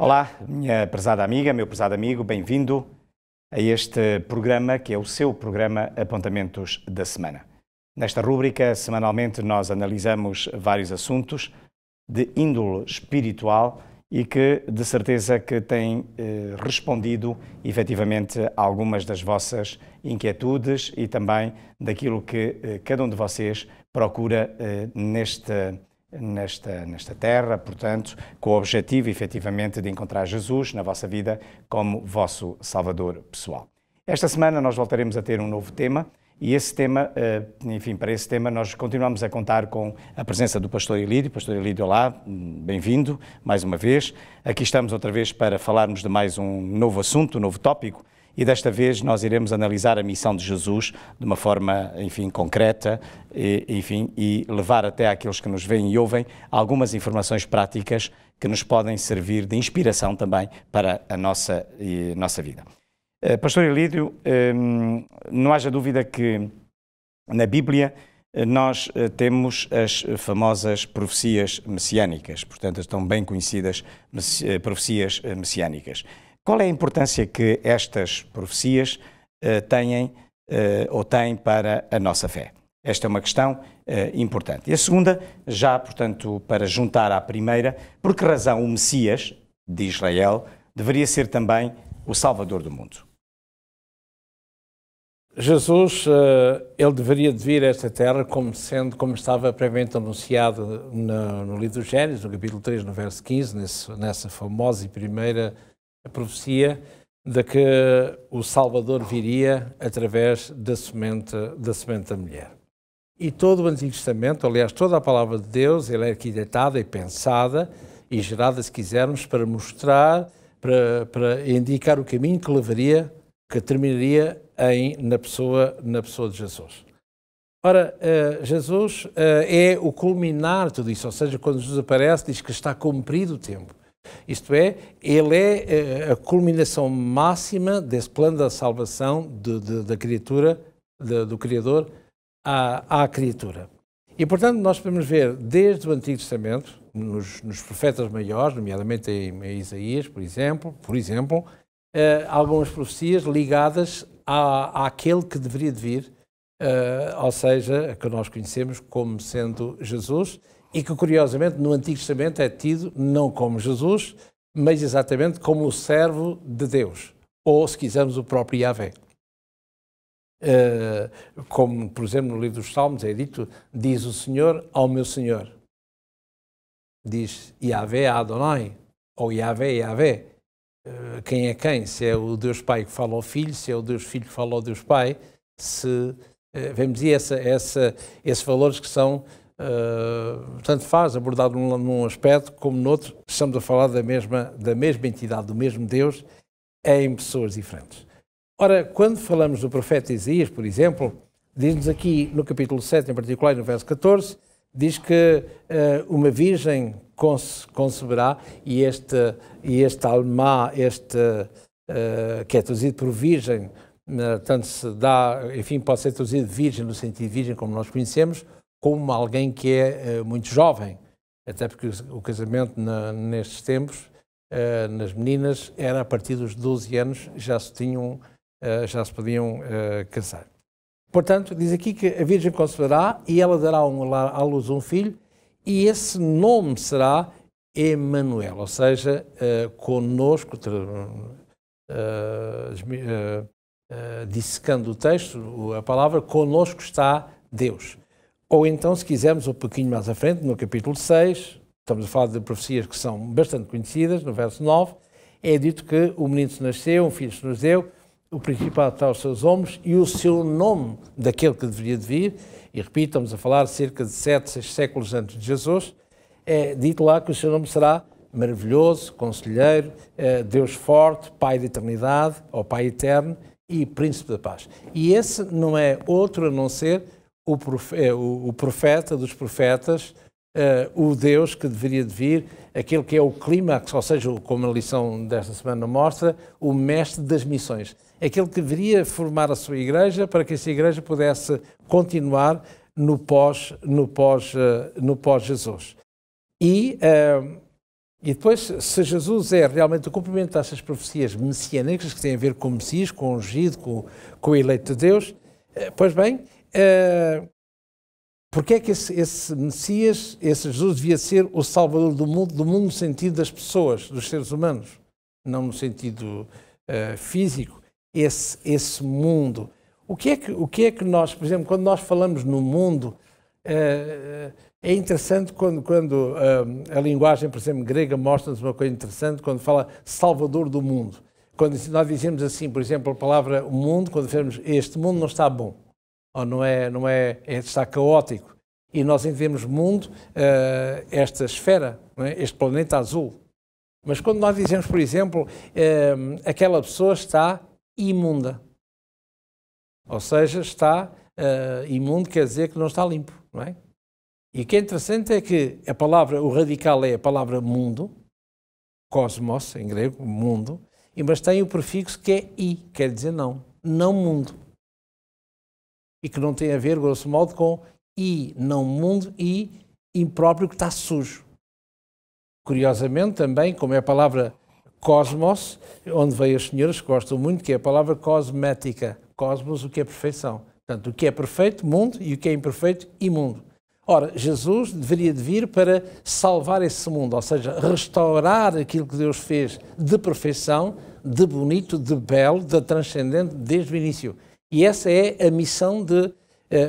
Olá, minha prezada amiga, meu prezado amigo, bem-vindo a este programa que é o seu programa Apontamentos da Semana. Nesta rúbrica, semanalmente, nós analisamos vários assuntos de índole espiritual e que, de certeza, que têm respondido, efetivamente, a algumas das vossas inquietudes e também daquilo que cada um de vocês procura nesta terra, portanto, com o objetivo, efetivamente, de encontrar Jesus na vossa vida como vosso Salvador pessoal. Esta semana nós voltaremos a ter um novo tema e esse tema, enfim, para esse tema nós continuamos a contar com a presença do Pastor Elídio. Pastor Elídio, olá, bem-vindo mais uma vez. Aqui estamos outra vez para falarmos de mais um novo assunto, um novo tópico. E desta vez nós iremos analisar a missão de Jesus de uma forma, enfim, concreta, e levar até àqueles que nos veem e ouvem algumas informações práticas que nos podem servir de inspiração também para a nossa vida. Pastor Elídio, não haja dúvida que na Bíblia nós temos as famosas profecias messiânicas, portanto estão bem conhecidas profecias messiânicas. Qual é a importância que estas profecias têm para a nossa fé? Esta é uma questão importante. E a segunda, já, portanto, para juntar à primeira, por que razão o Messias de Israel deveria ser também o Salvador do mundo? Jesus, ele deveria vir a esta terra como estava previamente anunciado no livro do Gênesis, no capítulo 3, no verso 15, nessa famosa e primeira profecia de que o Salvador viria através da semente da mulher. E todo o Antigo Testamento, aliás, toda a palavra de Deus, ela é arquitetada e pensada e gerada, se quisermos, para mostrar, para indicar o caminho que levaria, que terminaria na pessoa de Jesus. Ora, Jesus é o culminar de tudo isso, ou seja, quando Jesus aparece, diz que está cumprido o tempo. Isto é, ele é a culminação máxima desse plano da salvação da criatura, do Criador à criatura. E, portanto, nós podemos ver desde o Antigo Testamento, nos profetas maiores, nomeadamente em Isaías, por exemplo, algumas profecias ligadas àquele que deveria de vir, ou seja, que nós conhecemos como sendo Jesus, e que, curiosamente, no Antigo Testamento é tido não como Jesus, mas exatamente como o servo de Deus, ou, se quisermos, o próprio Yahvé. Como, por exemplo, no livro dos Salmos é dito, diz o Senhor ao meu Senhor. Diz Yahvé a Adonai, ou Yahvé, Yahvé. Quem é quem? Se é o Deus Pai que fala ao Filho, se é o Deus Filho que fala ao Deus Pai, vemos aí esses valores que são tanto faz abordado num aspecto como noutro, estamos a falar da mesma entidade, do mesmo Deus, em pessoas diferentes. Ora, quando falamos do profeta Isaías, por exemplo, diz-nos aqui no capítulo 7, em particular, no verso 14, diz que uma virgem conceberá, e este alma, que é traduzido por virgem, tanto se dá, enfim, pode ser traduzido virgem no sentido de virgem, como nós conhecemos, como alguém que é muito jovem, até porque o casamento nestes tempos, nas meninas, era a partir dos 12 anos, já se podiam casar. Portanto, diz aqui que a Virgem conceberá e ela dará à luz um filho, e esse nome será Emanuel, ou seja, conosco, dissecando o texto, a palavra, conosco está Deus. Ou então, se quisermos, um pouquinho mais à frente, no capítulo 6, estamos a falar de profecias que são bastante conhecidas, no verso 9, é dito que o menino se nasceu, um filho se nos deu, o principado está aos seus ombros, e o seu nome daquele que deveria de vir, e repito, estamos a falar cerca de 7, 6 séculos antes de Jesus, é dito lá que o seu nome será Maravilhoso, Conselheiro, Deus Forte, Pai da Eternidade, ou Pai Eterno, e Príncipe da Paz. E esse não é outro a não ser o profeta dos profetas, o Deus que deveria de vir, aquele que é o clímax, ou seja, como a lição desta semana mostra, o mestre das missões. Aquele que deveria formar a sua igreja para que essa igreja pudesse continuar no pós-Jesus. E E depois, se Jesus é realmente o cumprimento dessas profecias messiânicas, que têm a ver com o Messias, com o ungido, com o eleito de Deus, pois bem, porque é que esse Messias, esse Jesus, devia ser o Salvador do mundo no sentido das pessoas, dos seres humanos, não no sentido físico, esse mundo. O que é que nós, por exemplo, quando nós falamos no mundo, é interessante quando a linguagem, por exemplo, grega mostra-nos uma coisa interessante, quando fala Salvador do mundo. Quando nós dizemos assim, por exemplo, a palavra mundo, quando dizemos este mundo não está bom, ou está caótico, e nós entendemos mundo, esta esfera, não é? Este planeta azul. Mas quando nós dizemos, por exemplo, aquela pessoa está imunda, ou seja, está imundo, quer dizer que não está limpo, não é? E o que é interessante é que a palavra, o radical é a palavra mundo, cosmos, em grego, mundo, mas tem o prefixo que é i, quer dizer não mundo. E que não tem a ver, grosso modo, com i, não mundo, e impróprio, que está sujo. Curiosamente também, como é a palavra cosmos, onde veio as senhoras que gostam muito, que é a palavra cosmética. Cosmos, o que é perfeição. Portanto, o que é perfeito, mundo, e o que é imperfeito, imundo. Ora, Jesus deveria de vir para salvar esse mundo, ou seja, restaurar aquilo que Deus fez de perfeição, de bonito, de belo, de transcendente, desde o início. E essa é a missão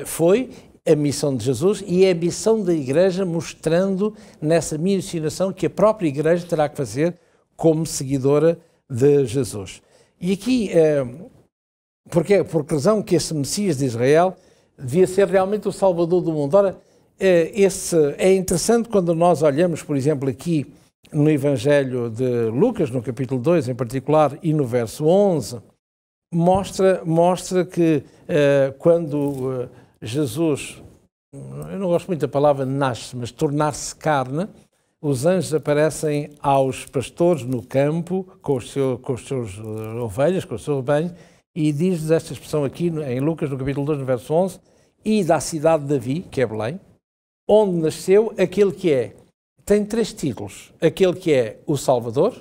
foi a missão de Jesus e é a missão da Igreja, mostrando nessa missionação que a própria Igreja terá que fazer como seguidora de Jesus. E aqui, por que razão que esse Messias de Israel devia ser realmente o Salvador do mundo? Ora, é interessante quando nós olhamos, por exemplo, aqui no Evangelho de Lucas, no capítulo 2 em particular, e no verso 11, mostra que quando Jesus, eu não gosto muito da palavra nasce, mas tornar-se carne, os anjos aparecem aos pastores no campo, com os seus ovelhas, com o seu rebanho, e diz-lhes esta expressão aqui em Lucas, no capítulo 2, no verso 11, e da cidade de Davi, que é Belém, onde nasceu aquele que tem 3 títulos, aquele que é o Salvador,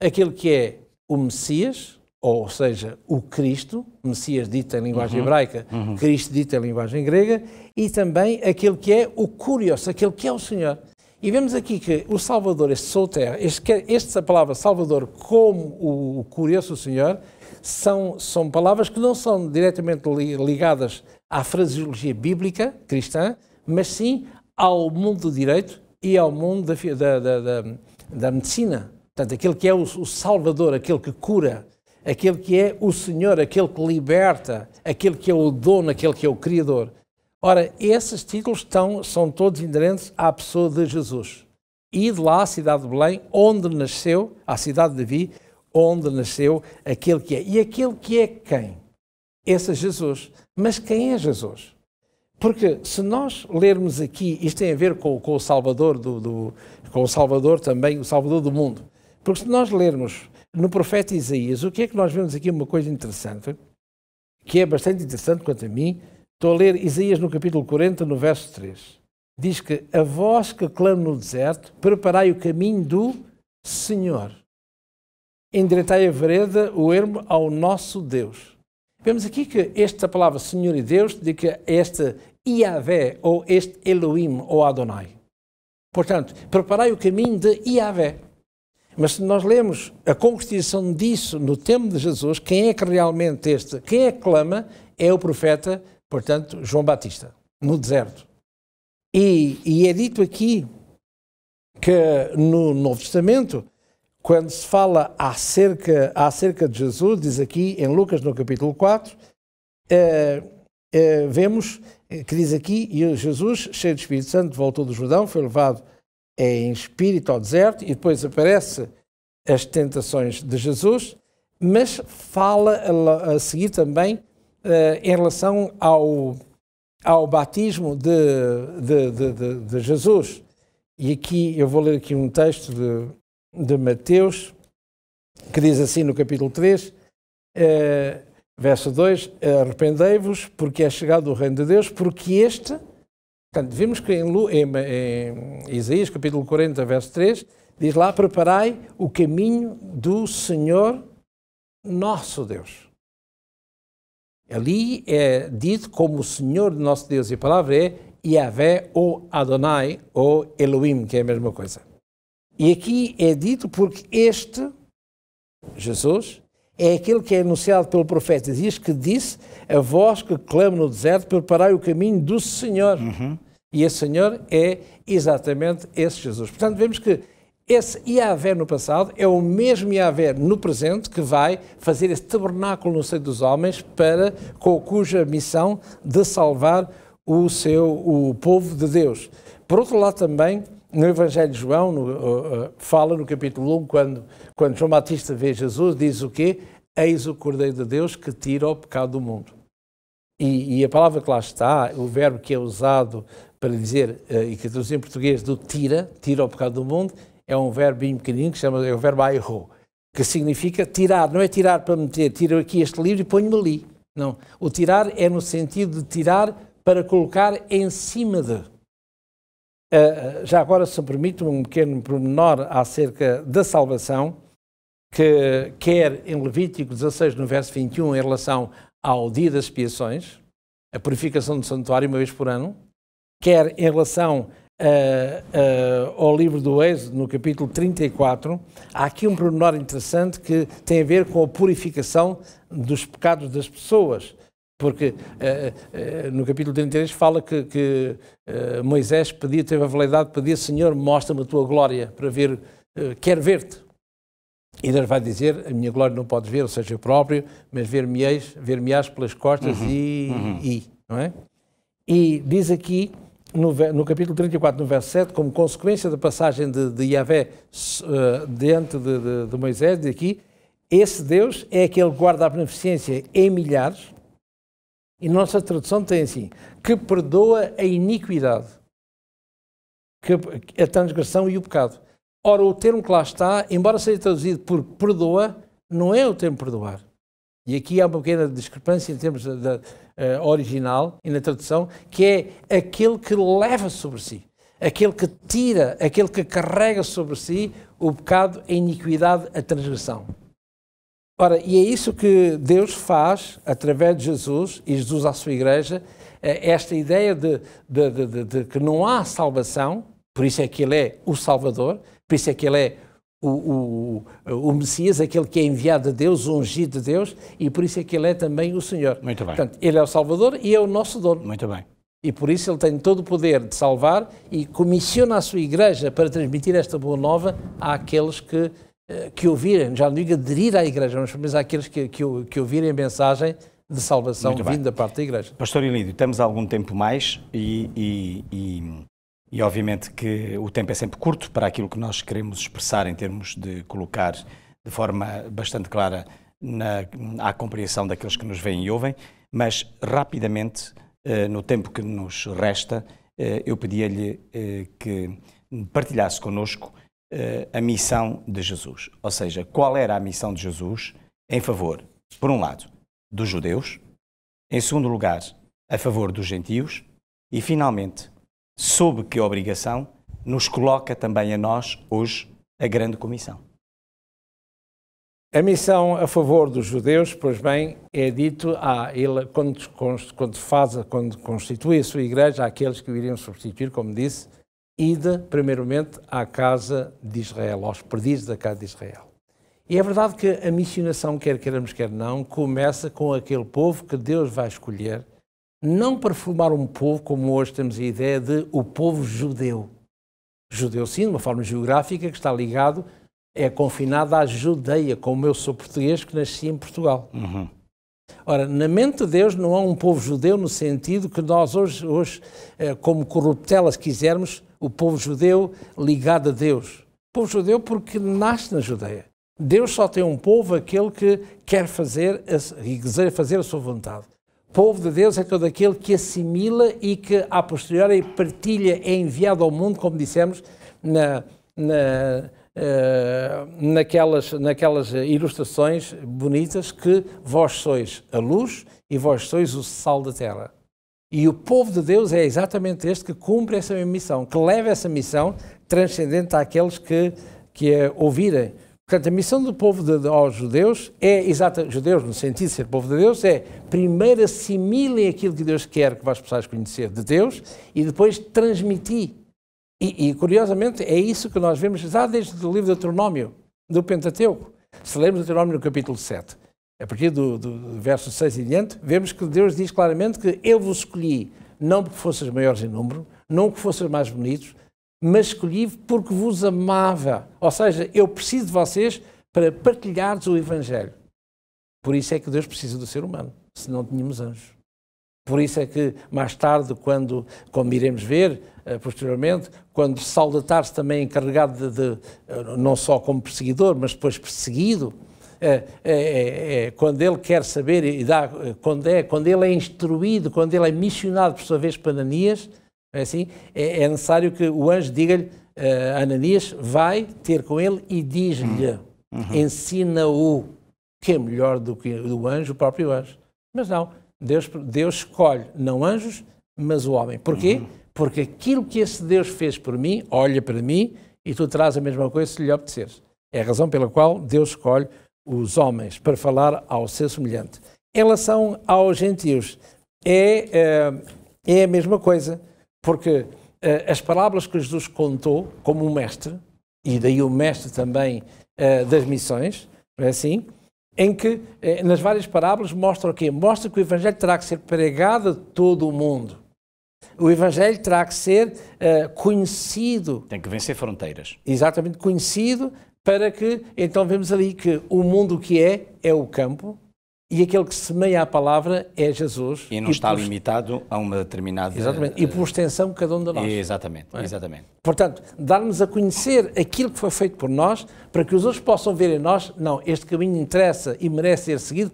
aquele que é o Messias, ou seja, o Cristo, Messias dito em linguagem hebraica, Cristo dito em linguagem grega, e também aquele que é o Kurios, aquele que é o Senhor. E vemos aqui que o Salvador, esta palavra Salvador como o Kurios, o Senhor, são palavras que não são diretamente ligadas à fraseologia bíblica cristã, mas sim ao mundo do direito e ao mundo da medicina. Portanto, aquele que é o Salvador, aquele que cura, aquele que é o Senhor, aquele que liberta, aquele que é o dono, aquele que é o Criador. Ora, esses títulos são todos inerentes à pessoa de Jesus. E de lá à cidade de Belém, onde nasceu, à cidade de Davi, onde nasceu aquele que é. E aquele que é quem? Esse é Jesus. Mas quem é Jesus? Porque se nós lermos aqui, isto tem a ver com o Salvador com o Salvador também, o Salvador do mundo. Porque se nós lermos no profeta Isaías, o que é que nós vemos aqui? Uma coisa interessante, que é bastante interessante quanto a mim. Estou a ler Isaías no capítulo 40, no verso 3. Diz que a voz que clama no deserto, preparai o caminho do Senhor. Endireitai a vereda, o ermo ao nosso Deus. Vemos aqui que esta palavra Senhor e Deus, diz que este Iavé, ou este Elohim, ou Adonai. Portanto, preparai o caminho de Iavé. Mas se nós lemos a concretização disso no tempo de Jesus, quem é que realmente quem é que clama é o profeta, portanto, João Batista, no deserto. E é dito aqui que no Novo Testamento, quando se fala acerca de Jesus, diz aqui em Lucas, no capítulo 4, vemos que diz aqui, e Jesus, cheio do Espírito Santo, voltou do Jordão, foi levado em espírito ao deserto, e depois aparece as tentações de Jesus, mas fala a seguir também em relação ao batismo de Jesus. E aqui eu vou ler aqui um texto de Mateus, que diz assim no capítulo 3, verso 2, arrependei-vos porque é chegado o reino de Deus, porque portanto, vimos que em Isaías capítulo 40, verso 3, Diz lá, preparai o caminho do Senhor nosso Deus. Ali é dito como o Senhor nosso Deus, e a palavra é Yahvé ou Adonai ou Elohim, que é a mesma coisa. E aqui é dito porque este, Jesus, é aquele que é anunciado pelo profeta Isaías, que disse, a voz que clama no deserto, preparai o caminho do Senhor. E esse Senhor é exatamente esse Jesus. Portanto, vemos que esse Yahvé no passado é o mesmo Yahvé no presente que vai fazer esse tabernáculo no seio dos homens cuja missão de salvar o povo de Deus. Por outro lado também, no Evangelho de João, fala no capítulo 1, quando João Batista vê Jesus, diz o quê? Eis o Cordeiro de Deus que tira o pecado do mundo. E a palavra que lá está, o verbo que é usado para dizer, e que traduz em português, do tira o pecado do mundo, é um verbo bem pequenino, é o verbo airo, que significa tirar. Não é tirar para meter, tiro aqui este livro e ponho-me ali. Não. O tirar é no sentido de tirar para colocar em cima de. Já agora, se me permite, um pequeno pormenor acerca da salvação, que quer em Levítico 16, no verso 21, em relação ao dia das expiações, a purificação do santuário uma vez por ano, quer em relação ao livro do Êxodo, no capítulo 34, há aqui um pormenor interessante que tem a ver com a purificação dos pecados das pessoas. Porque no capítulo 33 fala que Moisés teve a validade de pedir, Senhor, mostra-me a tua glória para ver, quero ver-te. E Deus vai dizer, a minha glória não podes ver, ou seja, eu próprio, mas ver-me-ás pelas costas não é? E diz aqui, no capítulo 34, no verso 7, como consequência da passagem de Yahvé diante de Moisés, diz aqui, esse Deus é aquele que guarda a beneficência em milhares. E nossa tradução tem assim, que perdoa a iniquidade, a transgressão e o pecado. Ora, o termo que lá está, embora seja traduzido por perdoa, não é o termo perdoar. E aqui há uma pequena discrepância em termos original e na tradução, que é aquele que leva sobre si, aquele que tira, aquele que carrega sobre si o pecado, a iniquidade, a transgressão. Ora, e é isso que Deus faz através de Jesus, e Jesus à sua igreja, esta ideia de que não há salvação, por isso é que Ele é o Salvador, por isso é que Ele é o Messias, aquele que é enviado de Deus, o ungido de Deus, e por isso é que Ele é também o Senhor. Muito bem. Portanto, Ele é o Salvador e é o nosso dono. Muito bem. E por isso Ele tem todo o poder de salvar e comissiona a sua igreja para transmitir esta boa nova àqueles que ouvirem, já não digo aderir à igreja, mas àqueles que ouvirem a mensagem de salvação vindo da parte da igreja. Pastor Ilídio, temos algum tempo mais e obviamente que o tempo é sempre curto para aquilo que nós queremos expressar em termos de colocar de forma bastante clara à compreensão daqueles que nos veem e ouvem, mas rapidamente, no tempo que nos resta, eu pedia-lhe que partilhasse connosco a missão de Jesus. Ou seja, qual era a missão de Jesus em favor, por um lado, dos judeus, em segundo lugar, a favor dos gentios e, finalmente, sob que obrigação nos coloca também a nós, hoje, a grande comissão. A missão a favor dos judeus, pois bem, é dito ele quando constitui a sua igreja, àqueles que o iriam substituir, como disse, ide primeiramente à casa de Israel, aos perdizes da casa de Israel. E é verdade que a missionação, quer queiramos, quer não, começa com aquele povo que Deus vai escolher, não para formar um povo, como hoje temos a ideia de o povo judeu. Judeu, sim, de uma forma geográfica, que está ligado, é confinado à Judeia, como eu sou português, que nasci em Portugal. Ora, na mente de Deus não há um povo judeu no sentido que nós hoje como corruptela, se quisermos, o povo judeu ligado a Deus. O povo judeu porque nasce na Judeia. Deus só tem um povo, aquele que quer fazer e deseja fazer a sua vontade. O povo de Deus é todo aquele que assimila e que, a posteriori, partilha, é enviado ao mundo, como dissemos, naquelas ilustrações bonitas, que vós sois a luz e vós sois o sal da terra. E o povo de Deus é exatamente este que cumpre essa mesma missão, que leva essa missão transcendente àqueles que que é ouvirem. Portanto, a missão do povo aos judeus é exata, judeus no sentido de ser povo de Deus, é primeiro assimilem aquilo que Deus quer que vós possais conhecer de Deus e depois transmitir. E curiosamente, é isso que nós vemos já desde o livro de Deuteronômio, do Pentateuco. Se lermos Deuteronômio no capítulo 7, a partir do verso 6 e diante, vemos que Deus diz claramente que eu vos escolhi, não porque fossem maiores em número, não porque fossem mais bonitos, mas escolhi porque vos amava. Ou seja, eu preciso de vocês para partilhares o Evangelho. Por isso é que Deus precisa do ser humano, se não tínhamos anjos. Por isso é que mais tarde, como iremos ver posteriormente, quando Saulo de Tarso também é encarregado não só como perseguidor, mas depois perseguido, quando ele quer saber e dá, quando ele é instruído, quando ele é missionado por sua vez para Ananias, é necessário que o anjo diga-lhe, Ananias, vai ter com ele e diz-lhe, ensina-o, que é melhor do que o anjo, o próprio anjo. Mas não, Deus escolhe não anjos, mas o homem. Porquê? Porque aquilo que esse Deus fez por mim, olha para mim e tu terás a mesma coisa se lhe obedeceres. É a razão pela qual Deus escolhe os homens para falar ao seu semelhante. Em relação aos gentios, é a mesma coisa, porque as parábolas que Jesus contou como um mestre, e daí o mestre também das missões, não é assim? Em que, nas várias parábolas, mostra o quê? Mostra que o Evangelho terá que ser pregado a todo o mundo. O Evangelho terá que ser conhecido. Tem que vencer fronteiras. Exatamente, conhecido, para que, então vemos ali que o mundo que é o campo, e aquele que semeia a palavra é Jesus. E não está limitado a uma determinada... Exatamente, e por extensão cada um de nós. Exatamente, exatamente. Portanto, dar-nos a conhecer aquilo que foi feito por nós, para que os outros possam ver em nós, não, este caminho interessa e merece ser seguido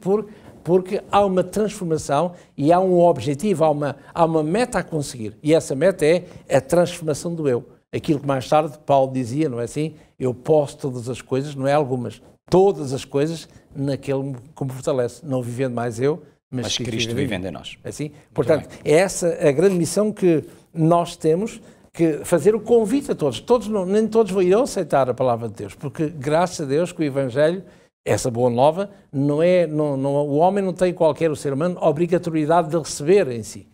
porque há uma transformação e há um objetivo, há uma meta a conseguir. E essa meta é a transformação do eu. Aquilo que mais tarde Paulo dizia, não é assim? Eu posso todas as coisas, não é algumas, todas as coisas naquele que me fortalece. Não vivendo mais eu, mas Cristo vivendo em nós. Assim? Portanto, é essa a grande missão que nós temos, que fazer o convite a todos. Nem todos irão aceitar a palavra de Deus, porque graças a Deus que o Evangelho, essa boa nova, o homem não tem qualquer, o ser humano, obrigatoriedade de receber em si.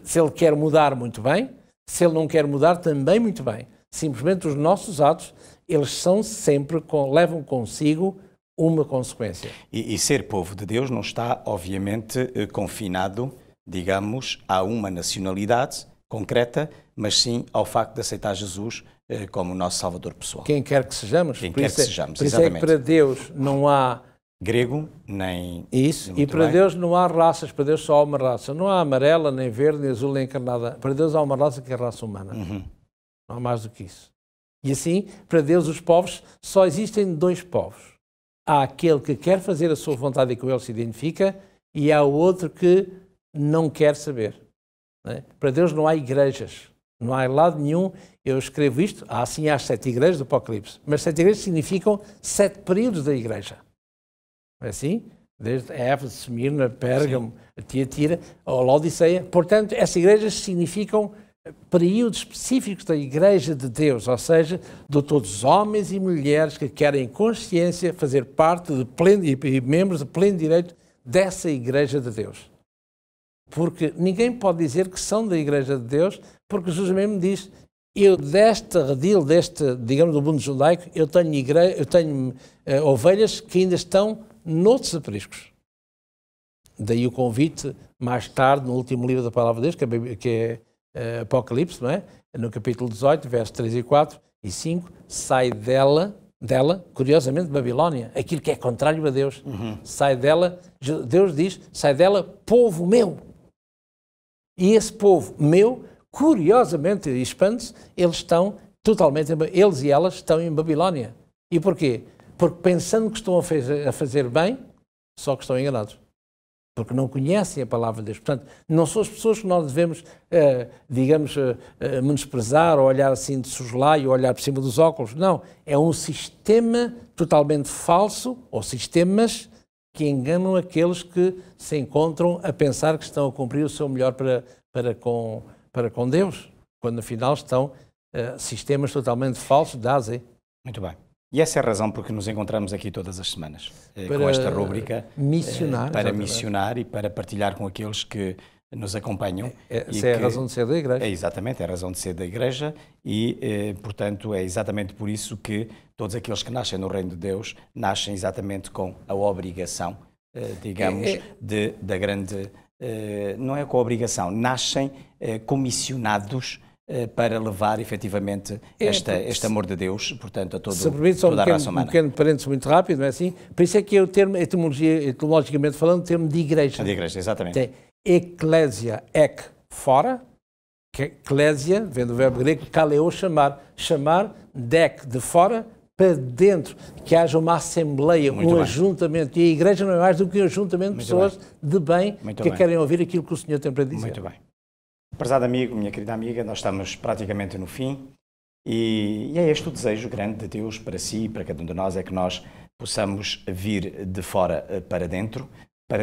Se ele quer mudar, muito bem. Se ele não quer mudar, também muito bem. Simplesmente os nossos atos, eles são sempre, levam consigo uma consequência. E ser povo de Deus não está, obviamente, confinado, digamos, a uma nacionalidade concreta, mas sim ao facto de aceitar Jesus como o nosso Salvador pessoal. Quem quer que sejamos. Quem quer que sejamos, por isso é que para Deus não há... grego, nem... Isso, e para Deus não há raças, para Deus só há uma raça. Não há amarela, nem verde, nem azul, nem encarnada. Para Deus há uma raça que é a raça humana. Não há mais do que isso. E assim, para Deus os povos, só existem dois povos. Há aquele que quer fazer a sua vontade e com ele se identifica, e há o outro que não quer saber. Não é? Para Deus não há igrejas. Não há lado nenhum. Eu escrevo isto, há 7 igrejas do Apocalipse. Mas 7 igrejas significam 7 períodos da igreja. É assim? Desde Éfeso, Esmirna, Pérgamo, Tiatira, ou Laodiceia. Portanto, essas igrejas significam períodos específicos da Igreja de Deus, ou seja, de todos os homens e mulheres que querem consciência fazer parte de pleno, e membros de pleno direito dessa Igreja de Deus. Porque ninguém pode dizer que são da Igreja de Deus, porque Jesus mesmo diz, eu deste redil, digamos, do mundo judaico, eu tenho ovelhas que ainda estão noutros apriscos. Daí o convite, mais tarde, no último livro da Palavra de Deus, que é Apocalipse, não é? No capítulo 18, versos 3 e 4 e 5, sai dela, curiosamente, Babilónia, aquilo que é contrário a Deus. Sai dela, Deus diz, sai dela, povo meu. E esse povo meu, curiosamente, expande-se, eles e elas estão em Babilónia. E porquê? Porque pensando que estão a fazer bem, só que estão enganados. Porque não conhecem a palavra de Deus. Portanto, não são as pessoas que nós devemos, menosprezar ou olhar assim de soslaio, ou olhar por cima dos óculos. Não, é um sistema totalmente falso, ou sistemas que enganam aqueles que se encontram a pensar que estão a cumprir o seu melhor para com Deus, quando afinal estão sistemas totalmente falsos da Ásia. Muito bem. E essa é a razão por que nos encontramos aqui todas as semanas, com esta rúbrica. Missionar. Para missionar e para partilhar com aqueles que nos acompanham. Essa é a razão de ser da Igreja. É exatamente, é a razão de ser da Igreja e, portanto, é exatamente por isso que todos aqueles que nascem no Reino de Deus nascem exatamente com a obrigação, digamos, da grande... não é com a obrigação, nascem comissionados para levar efetivamente este amor de Deus, portanto, a toda a raça humana. Um pequeno parênteses muito rápido, não é assim? Por isso é que é o termo, etimologicamente falando, o termo de igreja. De igreja, exatamente. É eclésia, ek, fora, que eclésia, vem do verbo grego, kaleo, chamar, dek, de fora, para dentro, que haja uma assembleia, ajuntamento. E a igreja não é mais do que um ajuntamento de pessoas de bem que querem ouvir aquilo que o Senhor tem para dizer. Muito bem. Prezado amigo, minha querida amiga, nós estamos praticamente no fim e é este o desejo grande de Deus para si e para cada um de nós, é que nós possamos vir de fora para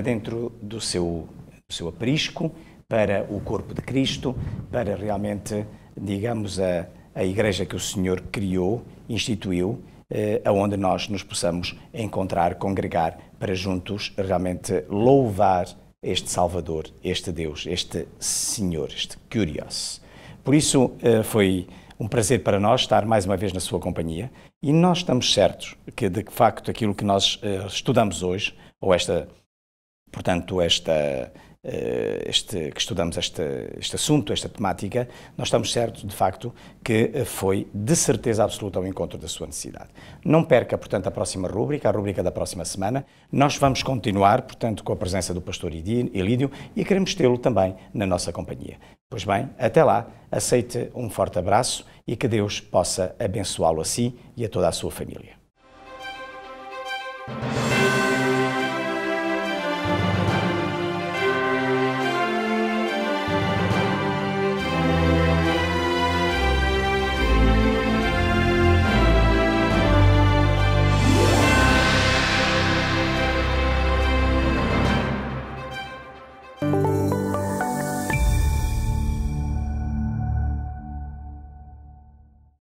dentro do seu aprisco, para o corpo de Cristo, para realmente, digamos, a igreja que o Senhor criou, instituiu, aonde nós nos possamos encontrar, congregar, para juntos realmente louvar este Salvador, este Deus, este Senhor, este Kyrios. Por isso, foi um prazer para nós estar mais uma vez na sua companhia e nós estamos certos que, de facto, aquilo que nós estudamos hoje, ou que estudamos este assunto, esta temática, nós estamos certos, de facto, que foi de certeza absoluta ao encontro da sua necessidade. Não perca, portanto, a próxima rúbrica, a rúbrica da próxima semana. Nós vamos continuar, portanto, com a presença do pastor Elídio e queremos tê-lo também na nossa companhia. Pois bem, até lá, aceite um forte abraço e que Deus possa abençoá-lo a si e a toda a sua família.